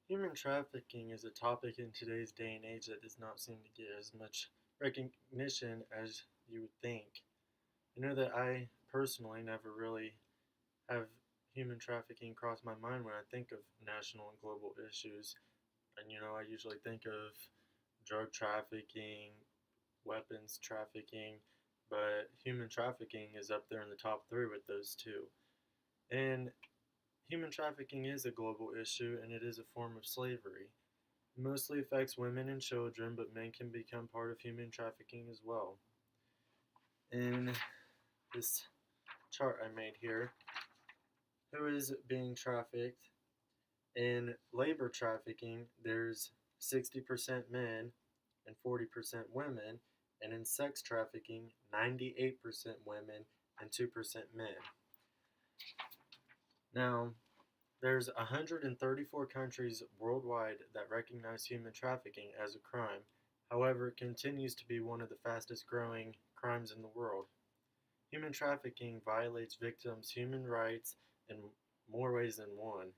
Human trafficking is a topic in today's day and age that does not seem to get as much recognition as you would think. I know that I personally never really have human trafficking cross my mind when I think of national and global issues. And I usually think of drug trafficking, weapons trafficking, but human trafficking is up there in the top three with those two. And human trafficking is a global issue and it is a form of slavery. It mostly affects women and children, but men can become part of human trafficking as well. In this chart I made here, who is being trafficked? In labor trafficking, there's 60% men and 40% women, and in sex trafficking, 98% women and 2% men. Now, there's 134 countries worldwide that recognize human trafficking as a crime. However, it continues to be one of the fastest growing crimes in the world. Human trafficking violates victims' human rights in more ways than one.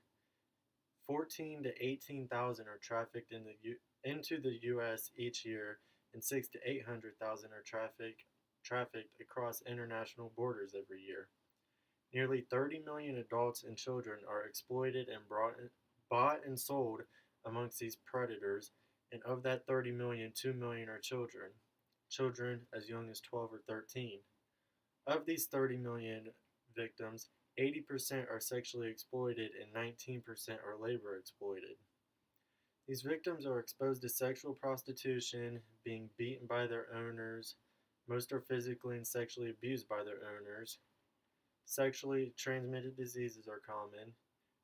14 to 18,000 are trafficked into the U.S. each year, and 6 to 800,000 are trafficked across international borders every year. Nearly 30 million adults and children are exploited and bought and sold amongst these predators, and of that 30 million, 2 million are children, children as young as 12 or 13. Of these 30 million victims, 80% are sexually exploited and 19% are labor exploited. These victims are exposed to sexual prostitution, being beaten by their owners. Most are physically and sexually abused by their owners. Sexually transmitted diseases are common,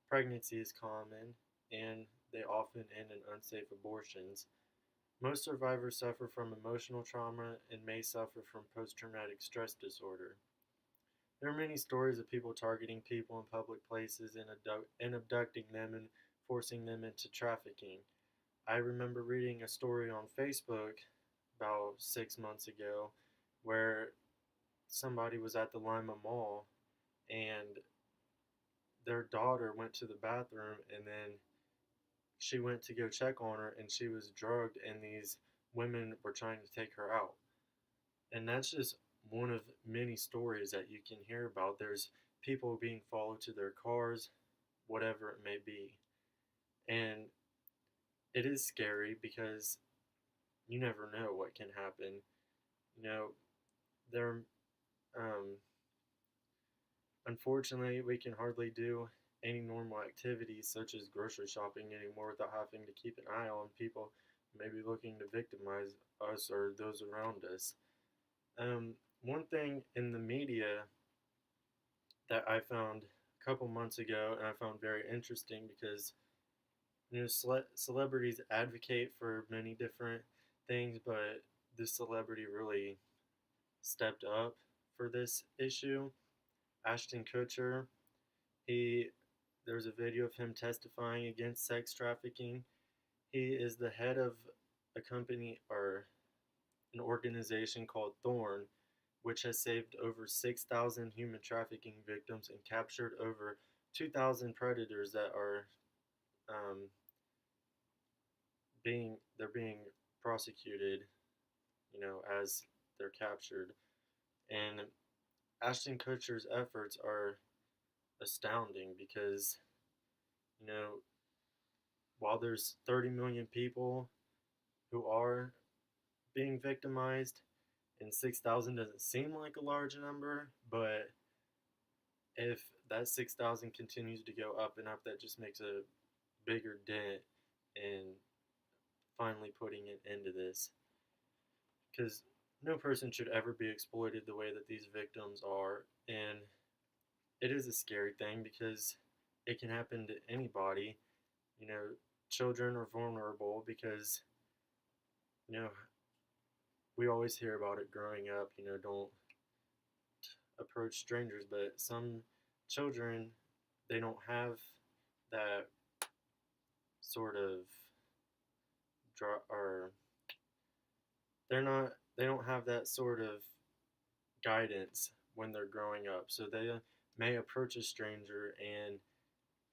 pregnancy is common, and they often end in unsafe abortions. Most survivors suffer from emotional trauma and may suffer from post traumatic stress disorder. There are many stories of people targeting people in public places and abducting them and forcing them into trafficking. I remember reading a story on Facebook about 6 months ago where somebody was at the Lima Mall and their daughter went to the bathroom and then she went to go check on her and she was drugged and these women were trying to take her out. And that's just one of many stories that you can hear about. There's people being followed to their cars, whatever it may be. And it is scary because you never know what can happen. You know, there unfortunately we can hardly do any normal activities such as grocery shopping anymore without having to keep an eye on people maybe looking to victimize us or those around us. One thing in the media that I found a couple months ago and I found very interesting because celebrities advocate for many different things, but this celebrity really stepped up for this issue. Ashton Kutcher, he there's a video of him testifying against sex trafficking. He is the head of a company or an organization called Thorn, which has saved over 6,000 human trafficking victims and captured over 2,000 predators that are um, being prosecuted, as they're captured. And Ashton Kutcher's efforts are astounding because, you know, while there's 30 million people who are being victimized, and 6,000 doesn't seem like a large number, but if that 6,000 continues to go up and up, that just makes a bigger dent in finally putting an end to this. Because no person should ever be exploited the way that these victims are, and it is a scary thing because it can happen to anybody. You know, children are vulnerable because, you know, we always hear about it growing up, don't approach strangers, but some children, they don't have that sort of or they don't have that sort of guidance when they're growing up. So they may approach a stranger and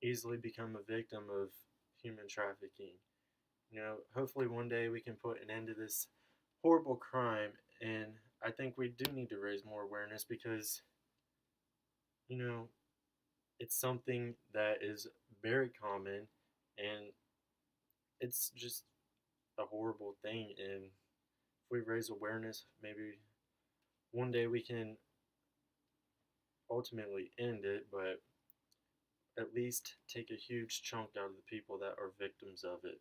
easily become a victim of human trafficking. Hopefully one day we can put an end to this horrible crime, and I think we do need to raise more awareness because, you know, it's something that is very common, and it's just a horrible thing. And if we raise awareness, maybe one day we can ultimately end it, but at least take a huge chunk out of the people that are victims of it.